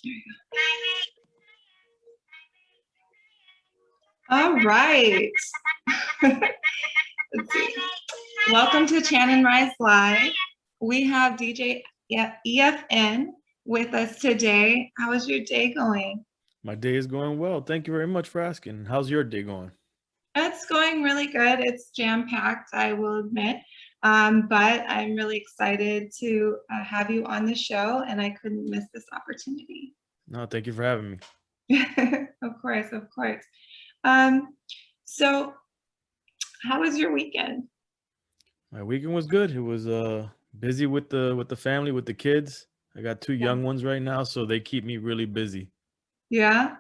There you go. All right. Let's see. Welcome to Chan and Rise Live. We have DJ EFN with us today. How is your day going? My day is going well. Thank you very much for asking. How's your day going? It's going really good. It's jam-packed, I will admit. But I'm really excited to have you on the show, and I couldn't miss this opportunity. No, thank you for having me. Of course, of course. So how was your weekend? My weekend was good. It was busy with the family, with the kids. I got two young ones right now, so they keep me really busy. Yeah?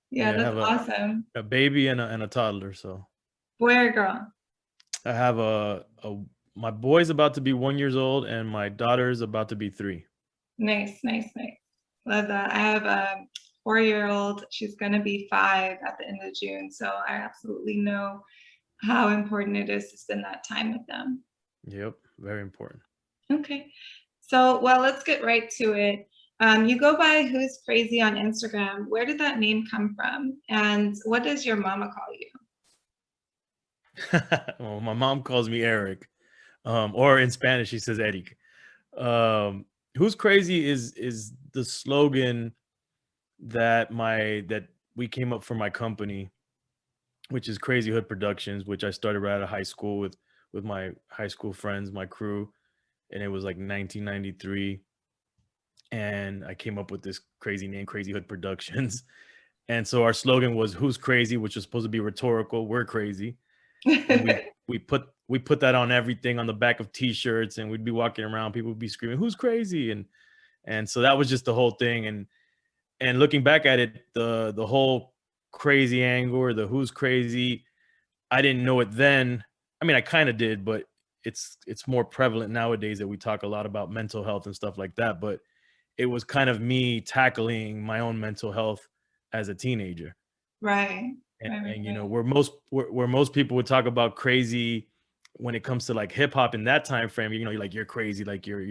Yeah, Yeah, I that's have awesome. a baby and a toddler. So Boy or girl? I have a my boy's about to be 1 year old and my daughter is about to be 3. Nice, nice, nice. Love that. I have a 4-year-old. She's going to be 5 at the end of June. So I absolutely know how important it is to spend that time with them. Yep, very important. Okay. So, well, let's get right to it. You go by Who's Crazy on Instagram. Where did that name come from? And what does your mama call you? Well, my mom calls me Eric, or in Spanish she says Eric. Who's crazy is the slogan that we came up for my company, which is Crazy Hood Productions, which I started right out of high school with my high school friends, my crew, and it was like 1993. And I came up with this crazy name, Crazy Hood Productions. And so our slogan was "Who's crazy," which was supposed to be rhetorical. We're crazy, and we put that on everything on the back of T-shirts, and we'd be walking around, people would be screaming, "Who's crazy?" And so that was just the whole thing. And looking back at it, the whole crazy angle or the who's crazy, I didn't know it then. I mean, I kind of did, but it's more prevalent nowadays that we talk a lot about mental health and stuff like that. But it was kind of me tackling my own mental health as a teenager. Right. And you know, where most people would talk about crazy when it comes to like hip hop in that time frame, you know, you're crazy, like you're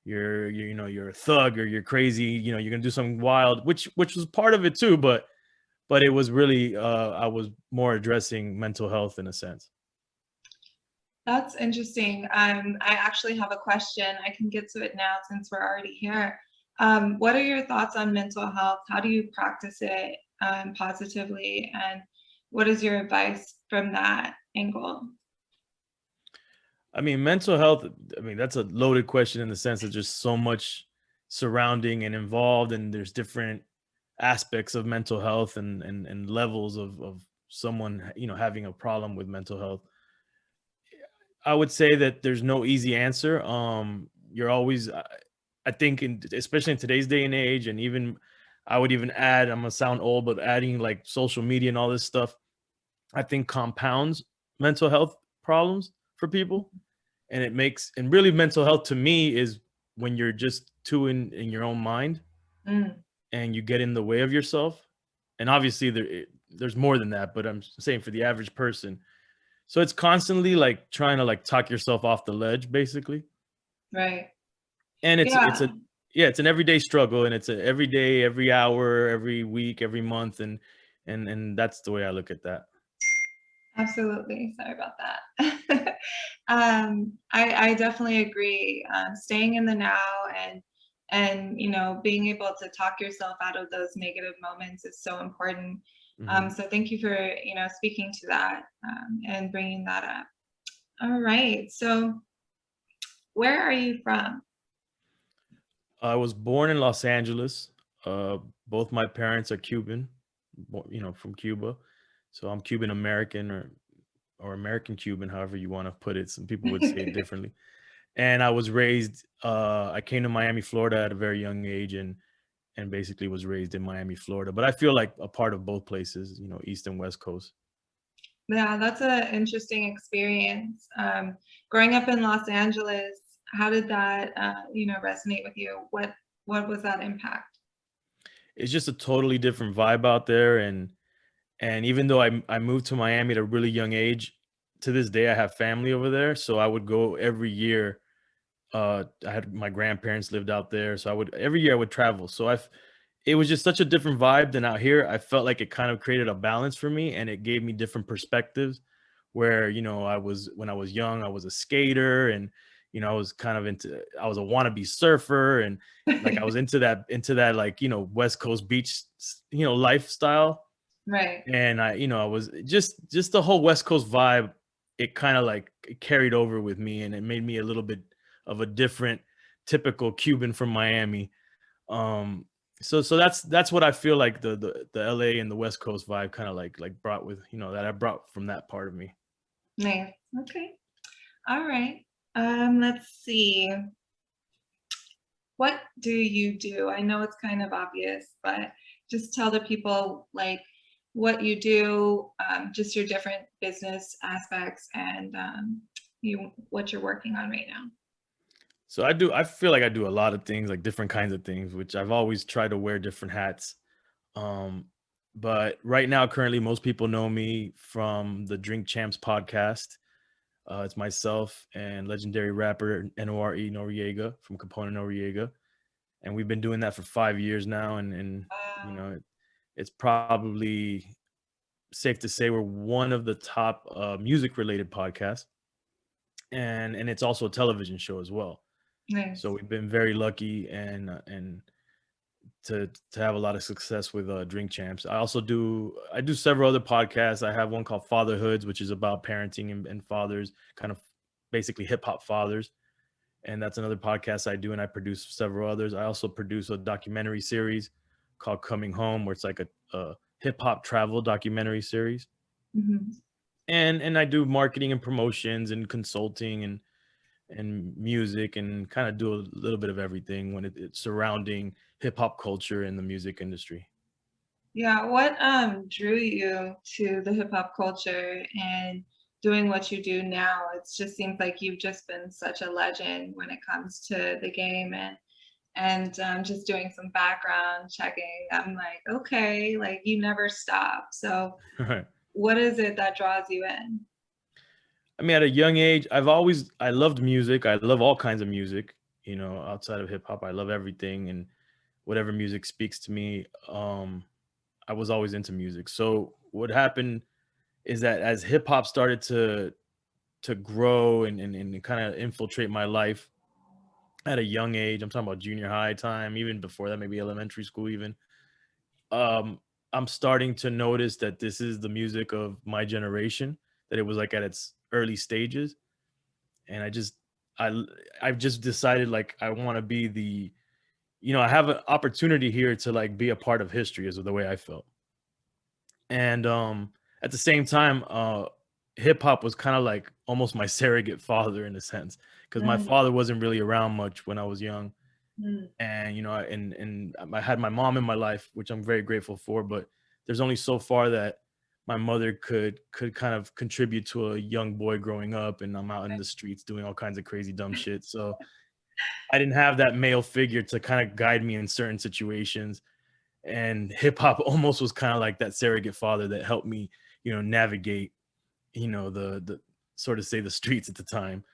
you know, you're a thug or you're crazy, you know, you're gonna do something wild, which was part of it too, but it was really I was more addressing mental health in a sense. That's interesting. I actually have a question. I can get to it now since we're already here. What are your thoughts on mental health? How do you practice it positively? And what is your advice from that angle? I mean, mental health, I mean, that's a loaded question in the sense that there's so much surrounding and involved, and there's different aspects of mental health and levels of someone, you know, having a problem with mental health. I would say that there's no easy answer. You're always, I think, especially in today's day and age, and even I would even add, I'm gonna sound old, but adding like social media and all this stuff, I think compounds mental health problems for people. And it makes, and really mental health to me is when you're just too in your own mind Mm, and you get in the way of yourself. And obviously there's more than that, but I'm saying for the average person. So it's constantly like trying to like talk yourself off the ledge, basically. right. And it's Yeah, a yeah, it's an everyday struggle, and it's a every day, every hour, every week, every month, and that's the way I look at that. absolutely. Sorry about that. I definitely agree. Staying in the now and you know being able to talk yourself out of those negative moments is so important. Hmm. So thank you for speaking to that and bringing that up. All right. So where are you from? I was born in Los Angeles. Uh, Both my parents are Cuban, you know, from Cuba. So I'm Cuban American or American Cuban, however you want to put it. Some people would say it differently. And I was raised. I came to Miami, Florida, at a very young age, and basically was raised in Miami, Florida. But I feel like a part of both places, you know, East and West Coast. Yeah, that's an interesting experience. Growing up in Los Angeles, how did that resonate with you? What was that impact? It's just a totally different vibe out there, and even though I moved to Miami at a really young age, to this day I have family over there, so I would go every year. I had my grandparents lived out there, so I would every year I would travel. So I've it was just such a different vibe than out here. I felt like it kind of created a balance for me, and it gave me different perspectives where, when I was young, I was a skater, and, I was kind of I was a wannabe surfer, and like I was into that, like, West Coast beach, lifestyle. Right. And I was just the whole West Coast vibe. It kind of like it carried over with me, and it made me a little bit of a different typical Cuban from Miami. um so that's what I feel like the LA and the West Coast vibe kind of like brought with, that I brought from that part of me. Nice. Okay. All right. Let's see. What do you do? I know it's kind of obvious, but just tell the people like what you do, just your different business aspects, and what you're working on right now. So I feel like I do a lot of things, like different kinds of things, which I've always tried to wear different hats. um but right now, currently, most people know me from the Drink Champs podcast. It's myself and legendary rapper N.O.R.E Noriega from Capone Noriega, and we've been doing that for 5 years now. And you Wow. know, it's probably safe to say we're one of the top music related podcasts, and it's also a television show as well. So Nice. we've been very lucky, and to have a lot of success with Drink Champs. I do several other podcasts. I have one called Fatherhoods, which is about parenting and fathers, kind of basically hip hop fathers. And that's another podcast I do, and I produce several others. I also produce a documentary series called Coming Home, where it's like a hip hop travel documentary series. Mhm. And I do marketing and promotions and consulting and music, and kind of do a little bit of everything when it's surrounding hip hop culture in the music industry. Yeah, what drew you to the hip hop culture and doing what you do now? It just seems like you've just been such a legend when it comes to the game, and just doing some background checking. I'm like, okay, like you never stop. So Right. what is it that draws you in? I mean, at a young age, I loved music. I love all kinds of music, outside of hip hop. I love everything, and whatever music speaks to me. I was always into music. So what happened is that as hip hop started to grow and kind of infiltrate my life at a young age, I'm talking about junior high time, even before that, maybe elementary school even. Um, I'm starting to notice that this is the music of my generation, that it was like at its early stages. And I I've just decided, like, I want to be I have an opportunity here to like be a part of history, is the way I felt. And at the same time, hip hop was kind of like almost my surrogate father in a sense, because my Mm, father wasn't really around much when I was young. mm, And and I had my mom in my life, which I'm very grateful for, but there's only so far that my mother could kind of contribute to a young boy growing up, and I'm out in the streets doing all kinds of crazy dumb shit. So I didn't have that male figure to kind of guide me in certain situations, and hip hop almost was kind of like that surrogate father that helped me, navigate, the sort of say the streets at the time.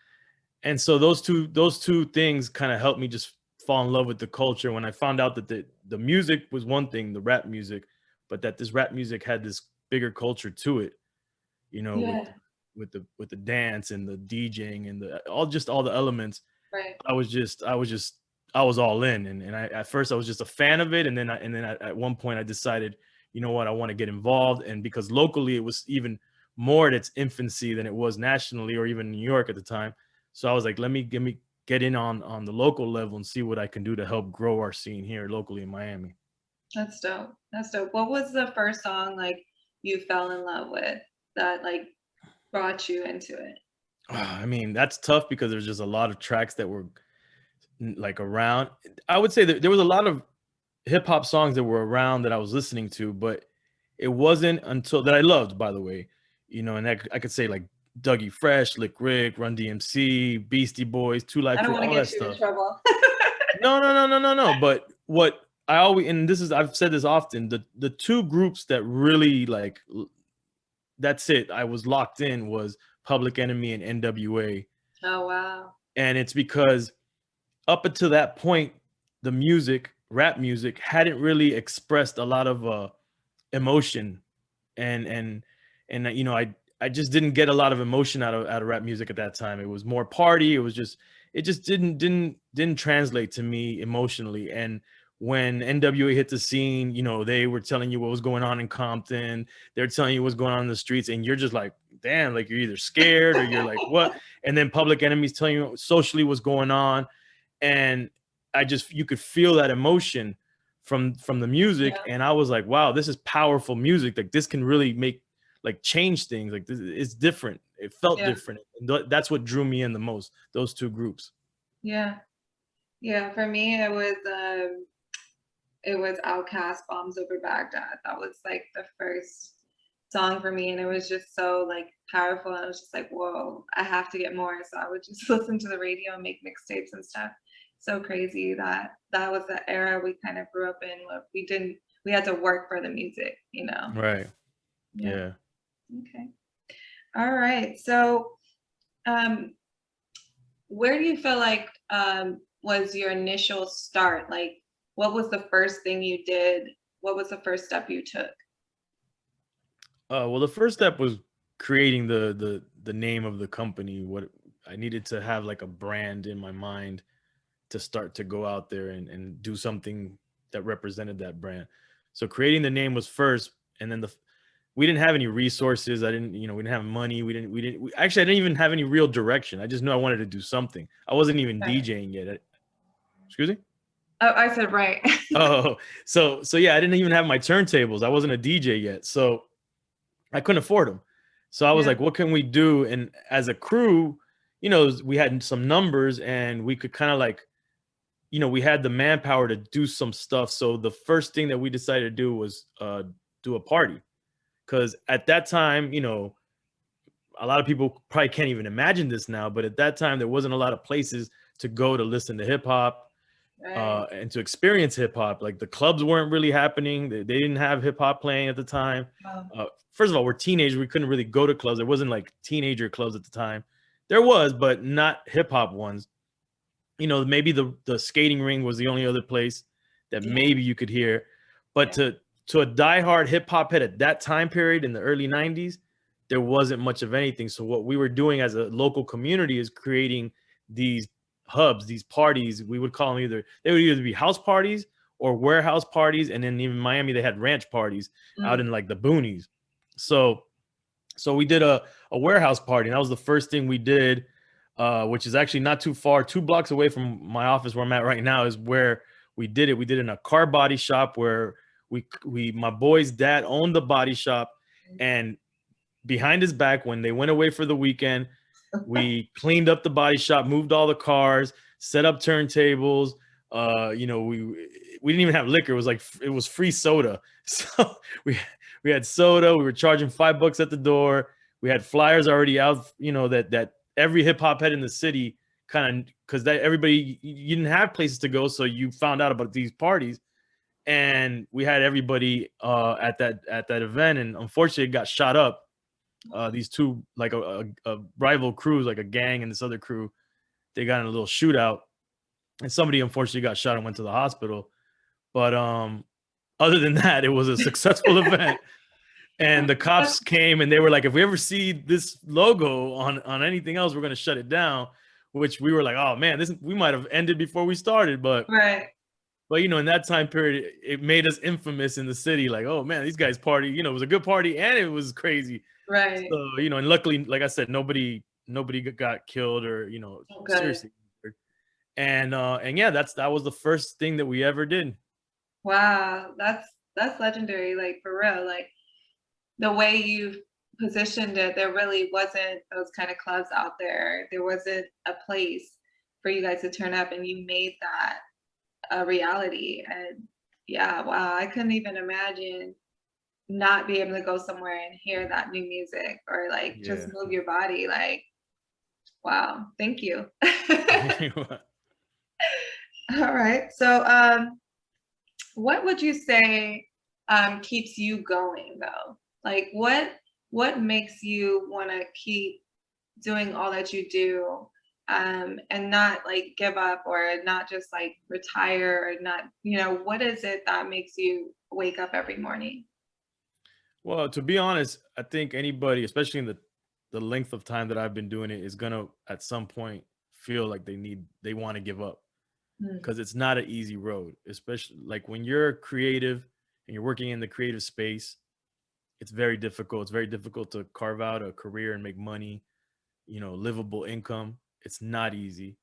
And so those two things kind of helped me just fall in love with the culture. When I found out that the music was one thing, the rap music, but that this rap music had this bigger culture to it, with yeah, with the dance and the DJing and the all the elements. right. I was all in. And I, at first, I was just a fan of it, and at one point I decided, you know what, I want to get involved. And because locally it was even more at its infancy than it was nationally or even New York at the time. So I was like, let me get in on the local level and see what I can do to help grow our scene here locally in Miami. That's dope. That's dope. What was the first song like you fell in love with that like brought you into it? I mean, that's tough because there's just a lot of tracks that were like around. I would say that there was a lot of hip hop songs that were around that I was listening to, but it wasn't until that I loved, by the way, and I could say like Dougie Fresh, Lick Rick, Run DMC, Beastie Boys, Two I Live don't Crew, want to all that get you in stuff. trouble. No, no, no, no, no, no. But what I always, and this is, I've said this often, the two groups that really like, that's it, I was locked in, was Public Enemy and N.W.A. Oh wow. And it's because up until that point, the music rap music hadn't really expressed a lot of emotion, and you know, I just didn't get a lot of emotion out of rap music at that time. It was more party. It was just, it just didn't translate to me emotionally. And when N.W.A hit the scene, you know, they were telling you what was going on in Compton. They're telling you what's going on in the streets, and you're just like, damn, like you're either scared or you're like, what? And then Public Enemy's telling you socially what's going on, and I just, you could feel that emotion from the music, Yeah. and I was like, wow, this is powerful music. Like this can really make, like, change things. Like this, it's different. It felt Yeah. different. And that's what drew me in the most. Those two groups. Yeah. Yeah. For me, it was Outkast Bombs Over Baghdad. That was like the first song for me, and it was just so like powerful, and I was just like, whoa, I have to get more. So I would just listen to the radio and make mixtapes and stuff. So crazy that that was the era we kind of grew up in where we had to work for the music, you know. Right. Yeah. Yeah. Okay. All right. So um where do you feel like was your initial start? Like what was the first thing you did? What was the first step you took? Well, the first step was creating the name of the company. What I needed to have, like, a brand in my mind to start to go out there and do something that represented that brand. So creating the name was first, and then we didn't have any resources. I didn't, you know, we didn't have money. Actually, I didn't even have any real direction. I just knew I wanted to do something. I wasn't even Right. DJing yet. Excuse me? Oh, I said right. Oh, so yeah, I didn't even have my turntables. I wasn't a DJ yet. So I couldn't afford them. So I was Yeah. like, what can we do? And as a crew, you know, we had some numbers, and we could kind of, like, you know, we had the manpower to do some stuff. So the first thing that we decided to do was do a party. Because at that time, you know, a lot of people probably can't even imagine this now, but at that time, there wasn't a lot of places to go to listen to hip hop, Right. and to experience hip hop. Like the clubs weren't really happening. They didn't have hip hop playing at the time. Wow. First of all, we're teenagers. We couldn't really go to clubs. There wasn't like teenager clubs at the time. There was, but not hip hop ones. You know, maybe the skating ring was the only other place that Yeah. maybe you could hear. But Yeah. to a diehard hip hop head at that time period in the early 90s, there wasn't much of anything. So what we were doing as a local community is creating these hubs, these parties. We would call them, they would either be house parties or warehouse parties. And then even Miami, they had ranch parties out Mm. in like the boonies. So we did a warehouse party, and that was the first thing we did, which is actually not too far. 2 blocks away from my office where I'm at right now is where we did it. We did it in a car body shop where my boy's dad owned the body shop, and behind his back, when they went away for the weekend, we cleaned up the body shop, moved all the cars, set up turntables. You know, we didn't even have liquor. It was like, it was free soda. So we had soda. We were charging $5 at the door. We had flyers already out, you know, that every hip hop head in the city kind of, because that everybody, you didn't have places to go, so you found out about these parties. And we had everybody at that event, and unfortunately it got shot up. These two, like a rival crews, like a gang and this other crew, they got in a little shootout, and somebody unfortunately got shot and went to the hospital. But other than that, it was a successful event. And the cops came, and they were like, if we ever see this logo on anything else, we're gonna shut it down. Which we were like, oh man, this, we might have ended before we started. Right. But you know, in that time period, it made us infamous in the city. Like, oh man, these guys party. You know, it was a good party, and it was crazy. Right. So, you know, and luckily, like I said, nobody got killed or, you know, Oh, good. seriously injured. And yeah, that was the first thing that we ever did. Wow. That's legendary. Like for real. Like the way you've positioned it, there really wasn't those kind of clubs out there. There wasn't a place for you guys to turn up, and you made that a reality. And yeah, wow, I couldn't even imagine not be able to go somewhere and hear that new music or like just Yeah. move your body. Like, wow, thank you. All right. So, what would you say keeps you going though? Like, what makes you want to keep doing all that you do? and not like give up or not just like retire or not, what is it that makes you wake up every morning? Well, to be honest, I think anybody, especially in the length of time that I've been doing it, is gonna at some point feel like they want to give up Mm, because it's not an easy road, especially like when you're creative and you're working in the creative space. It's very difficult. It's very difficult to carve out a career and make money, livable income. It's not easy.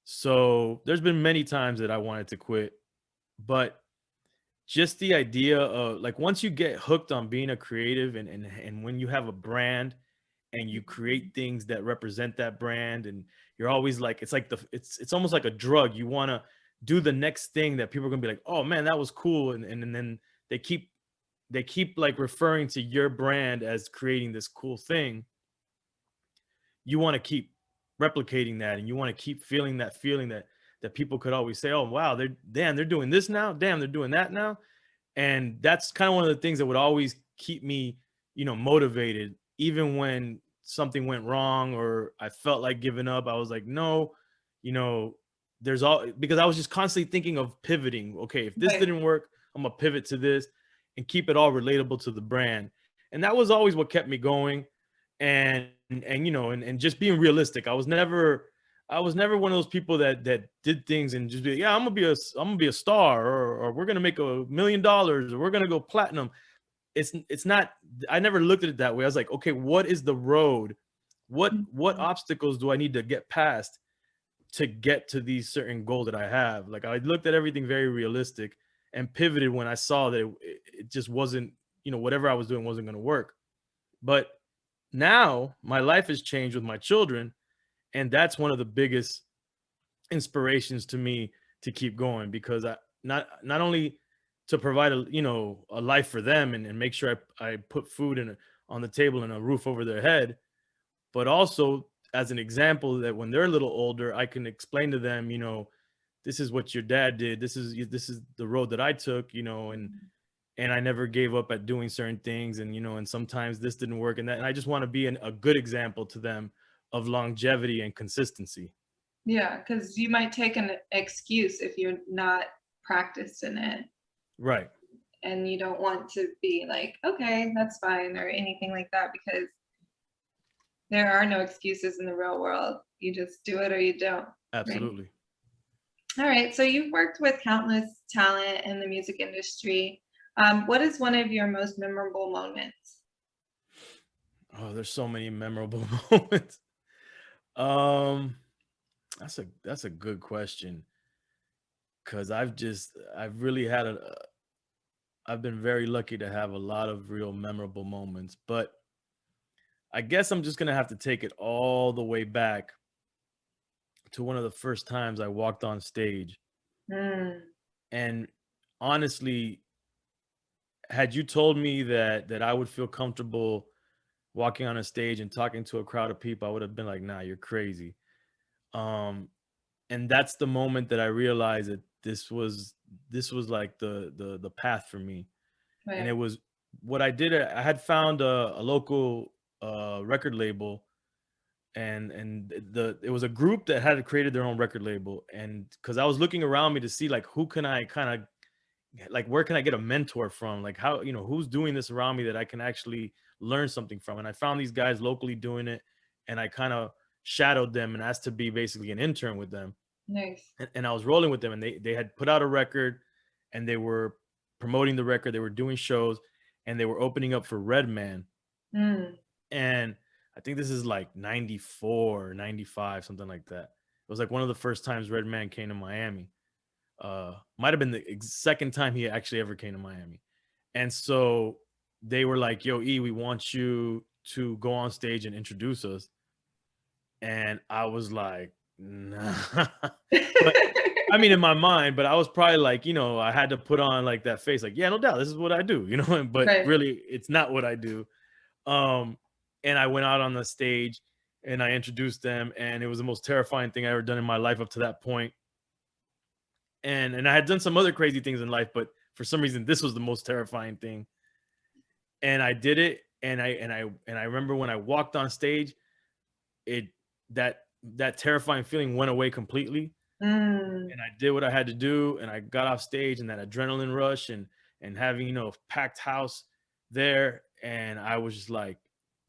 So there's been many times that I wanted to quit, but just the idea of like once you get hooked on being a creative and when you have a brand and you create things that represent that brand, and you're always like it's like it's almost like a drug. You want to do the next thing that people are going to be like, "Oh man, that was cool." And then they keep they keep like referring to your brand as creating this cool thing. You want to keep replicating that, and you want to keep feeling that people could always say, "Oh wow, they're doing this now. Damn, they're doing that now." And that's kind of one of the things that would always keep me, motivated even when something went wrong or I felt like giving up. I was like, no, you know there's all, because I was just constantly thinking of pivoting. Okay, if this right. didn't work, I'm gonna pivot to this and keep it all relatable to the brand. And that was always what kept me going. And just being realistic. I was never one of those people that did things and just be like, yeah, I'm gonna be a star, or we're gonna make $1 million, or we're gonna go platinum. It's not. I never looked at it that way. I was like, okay, what is the road? What Mhm. obstacles do I need to get past to get to these certain goals that I have? Like, I looked at everything very realistic and pivoted when I saw that it just wasn't, whatever I was doing wasn't gonna work. But now my life has changed with my children, and that's one of the biggest inspirations to me to keep going, because I not only to provide a life for them, and make sure I put food on the table and a roof over their head, but also as an example that when they're a little older, I can explain to them, this is what your dad did, this is the road that I took, and I never gave up at doing certain things, and sometimes this didn't work, and I just want to be a good example to them of longevity and consistency. Yeah, because you might take an excuse if you're not practiced in it Right. and you don't want to be like, okay, that's fine or anything like that because there are no excuses in the real world. You just do it or you don't, right? Absolutely. All right. So you've worked with countless talent in the music industry. What is one of your most memorable moments? Oh, there's so many memorable moments. Um, that's a good question, because I've really I've been very lucky to have a lot of real memorable moments, but I guess I'm just gonna have to take it all the way back to one of the first times I walked on stage. Mm, And honestly, had you told me that I would feel comfortable walking on a stage and talking to a crowd of people, I would have been like, nah, you're crazy. Um, and that's the moment that I realized that this was like the path for me. And it right. was what I did. I had found a local record label, and it was a group that had created their own record label. And because I was looking around me to see like who can I kind of, like, where can I get a mentor from, like how, who's doing this around me that I can actually learn something from. And I found these guys locally doing it, and I kind of shadowed them and asked to be basically an intern with them. Nice. And I was rolling with them, and they had put out a record, and they were promoting the record, they were doing shows, and they were opening up for Redman. Mm, And I think this is like 94, 95, something like that. It was like one of the first times Redman came to Miami. Might have been the second time he actually ever came to Miami. And so they were like, "Yo, E, we want you to go on stage and introduce us." And I was like, "Nah." But I mean, in my mind, but I was probably like, I had to put on like that face, like, "Yeah, no doubt, this is what I do," but right. really, it's not what I do. Um, and I went out on the stage and I introduced them, and it was the most terrifying thing I ever done in my life up to that point. And I had done some other crazy things in life, but for some reason, this was the most terrifying thing. And I did it, and I remember when I walked on stage, it that that terrifying feeling went away completely, Mm, and I did what I had to do, and I got off stage, and that adrenaline rush, and having, you know, packed house there, and I was just like,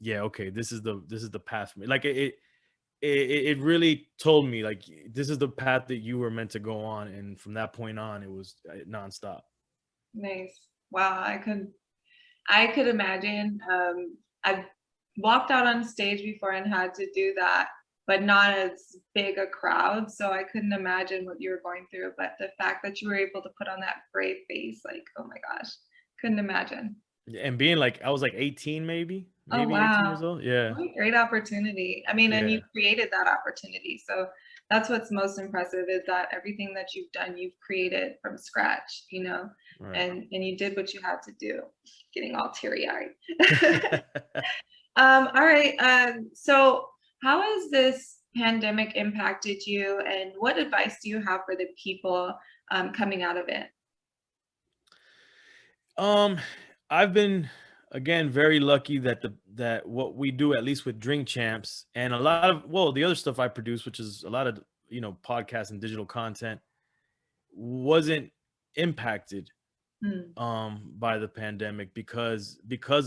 yeah, okay, this is the path for me. Like it really told me like this is the path that you were meant to go on, and from that point on, it was nonstop. nice. Wow, I could imagine. I've walked out on stage before and had to do that, but not as big a crowd. So I couldn't imagine what you were going through. But the fact that you were able to put on that brave face, like, oh my gosh, couldn't imagine. And being like, I was like 18, Oh, maybe 18 wow. years old. Yeah, What a great opportunity. I mean, and you yeah, created that opportunity. So that's what's most impressive is that everything that you've done, you've created from scratch, right. and you did what you had to do. Getting all teary-eyed. All right. So how has this pandemic impacted you, and what advice do you have for the people coming out of it? um, I've been, again, very lucky that that what we do, at least with Drink Champs, and a lot of, well, the other stuff I produce, which is a lot of, you know, podcasts and digital content, wasn't impacted Mm, by the pandemic, because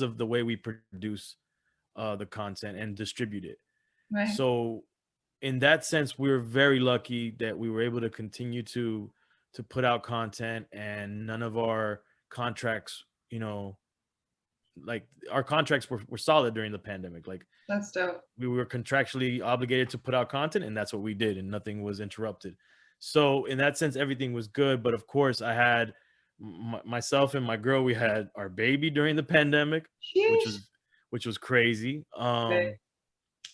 of the way we produce the content and distribute it. right. So in that sense, we were very lucky that we were able to continue to put out content, and none of our contracts, you know, like our contracts were solid during the pandemic. Like That's dope. we were contractually obligated to put out content, and that's what we did, and nothing was interrupted. So in that sense, everything was good. But of course, I had myself and my girl, we had our baby during the pandemic, which Sheesh. was which was crazy. Right.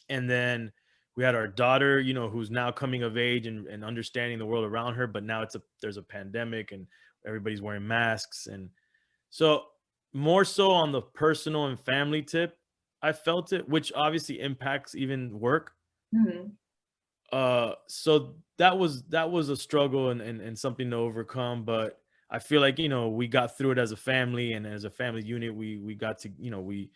And then we had our daughter, you know, who's now coming of age, and understanding the world around her, but now there's a pandemic, and everybody's wearing masks. And so more so on the personal and family tip, I felt it, which obviously impacts even work. Mhm. So that was a struggle, and something to overcome. But I feel like, you know, we got through it as a family, and as a family unit, we got to, you know, we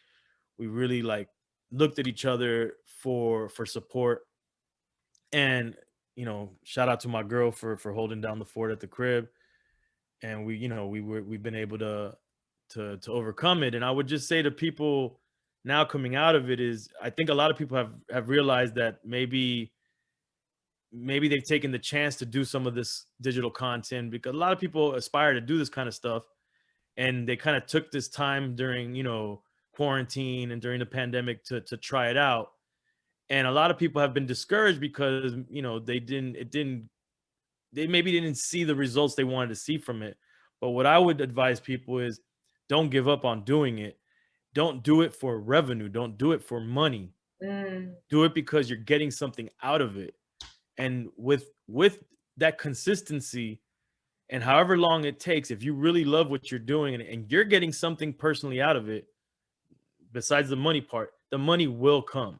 really like looked at each other for support. And, you know, shout out to my girl for holding down the fort at the crib. And we, you know, we've been able to overcome it. And I would just say to people now coming out of it is, I think a lot of people have realized that maybe they've taken the chance to do some of this digital content, because a lot of people aspire to do this kind of stuff, and they kind of took this time during, you know, quarantine and during the pandemic to try it out. And a lot of people have been discouraged because, you know, they maybe didn't see the results they wanted to see from it. But what I would advise people is, don't give up on doing it. Don't do it for revenue, don't do it for money. Mm, Do it because you're getting something out of it. And with that consistency, and however long it takes, if you really love what you're doing, and you're getting something personally out of it, besides the money part, the money will come.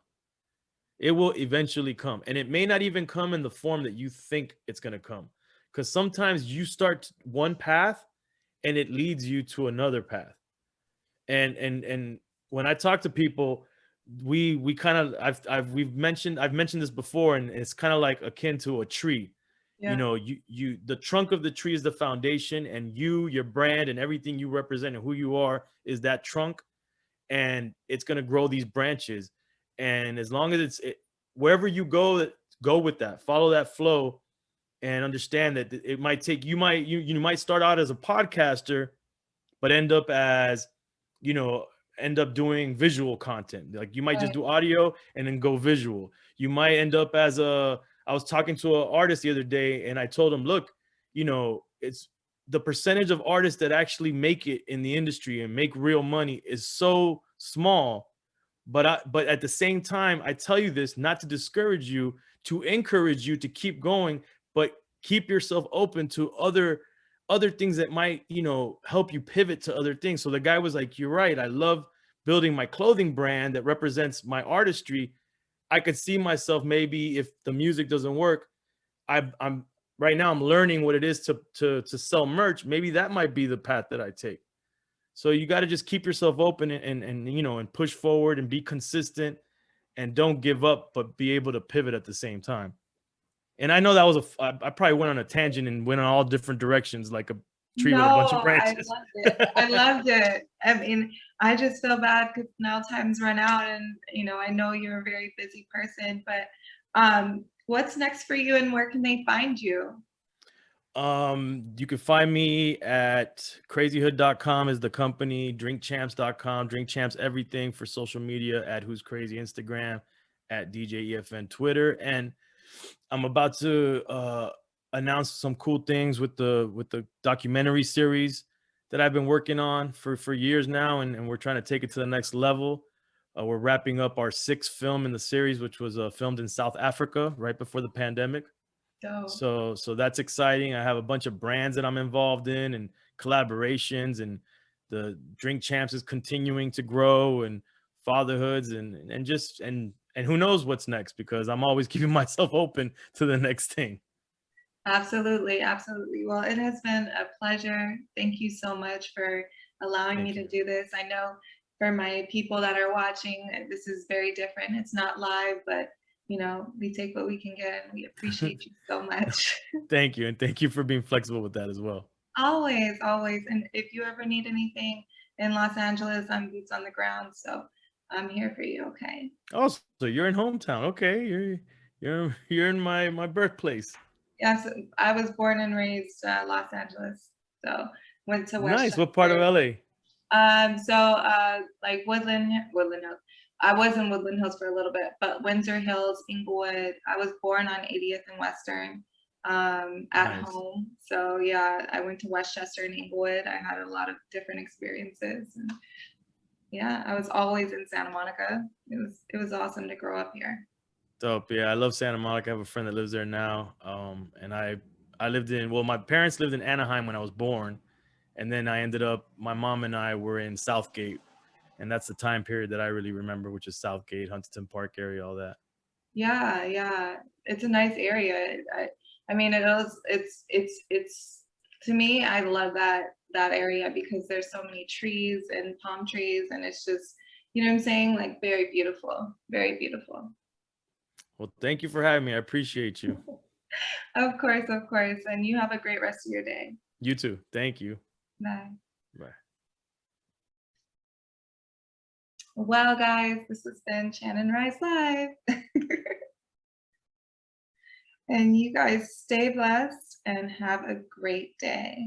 It will eventually come. And it may not even come in the form that you think it's going to come. Because sometimes you start one path, and it leads you to another path. And when I talk to people, we kind of I've mentioned this before, and it's kind of like akin to a tree. You yeah. know, you the trunk of the tree is the foundation, and your brand, and everything you represent, and who you are is that trunk. And it's going to grow these branches. And as long as wherever you go, go with that, follow that flow, and understand that it might take, you might start out as a podcaster, but end up as, you know, end up doing visual content. Like you might just Right. do audio and then go visual. You might end up as I was talking to an artist the other day, and I told him, look, you know, it's the percentage of artists that actually make it in the industry and make real money is so small. But at the same time, I tell you this not to discourage you, to encourage you to keep going, but keep yourself open to other things that might, you know, help you pivot to other things. So the guy was like, you're right, I love building my clothing brand that represents my artistry. I could see myself, maybe if the music doesn't work, I'm right now I'm learning what it is to sell merch. Maybe that might be the path that I take. So you got to just keep yourself open, and you know, and push forward and be consistent. and don't give up, but be able to pivot at the same time. And I know that was I probably went on a tangent and went in all different directions like a tree with a bunch of No, I branches. loved it. I loved it. I mean, I just feel bad because now time's run out, and I know you're a very busy person, but what's next for you and where can they find you? You can find me at crazyhood.com is the company, drinkchamps.com, drinkchamps everything for social media, at who's crazy Instagram, at DJ EFN Twitter. And I'm about to announce some cool things with the documentary series that I've been working on for years now, and we're trying to take it to the next level. We're wrapping up our 6th film in the series, which was filmed in South Africa right before the pandemic. So So that's exciting. I have a bunch of brands that I'm involved in and collaborations, and the Drink Champs is continuing to grow, and fatherhoods, and just and who knows what's next, because I'm always keeping myself open to the next thing. absolutely, absolutely. Well, it has been a pleasure. Thank you so much for allowing me Thank to you. do this. I know for my people that are watching, this is very different. It's not live, but we take what we can get, and we appreciate you so much. Thank you, and thank you for being flexible with that as well. Always, always. And if you ever need anything in Los Angeles, I'm boots on the ground, so I'm here for you, okay? Oh, so you're in hometown. Okay, you're in my birthplace. Yes, I was born and raised Los Angeles, so went to Nice. What part of Westchester. LA? Like Woodland Hills. I was in Woodland Hills for a little bit, but Windsor Hills, Inglewood. I was born on 80th and Western, at Nice. home. So yeah, I went to Westchester and Inglewood. I had a lot of different experiences, and yeah, I was always in Santa Monica. It was awesome to grow up here. Dope. Yeah, I love Santa Monica. I have a friend that lives there now. And I lived in, well, my parents lived in Anaheim when I was born, and then I ended up, my mom and I were in Southgate, and that's the time period that I really remember, which is Southgate, Huntington Park area, all that. Yeah, yeah. It's a nice area. I mean, it is. It's to me. I love that area because there's so many trees and palm trees, and it's just, what I'm saying, like very beautiful, very beautiful. Well, thank you for having me. I appreciate you. Of course. And you have a great rest of your day. You too. Thank you. Bye. Bye. Well, guys, this has been Shannon Rise Live. And you guys stay blessed and have a great day.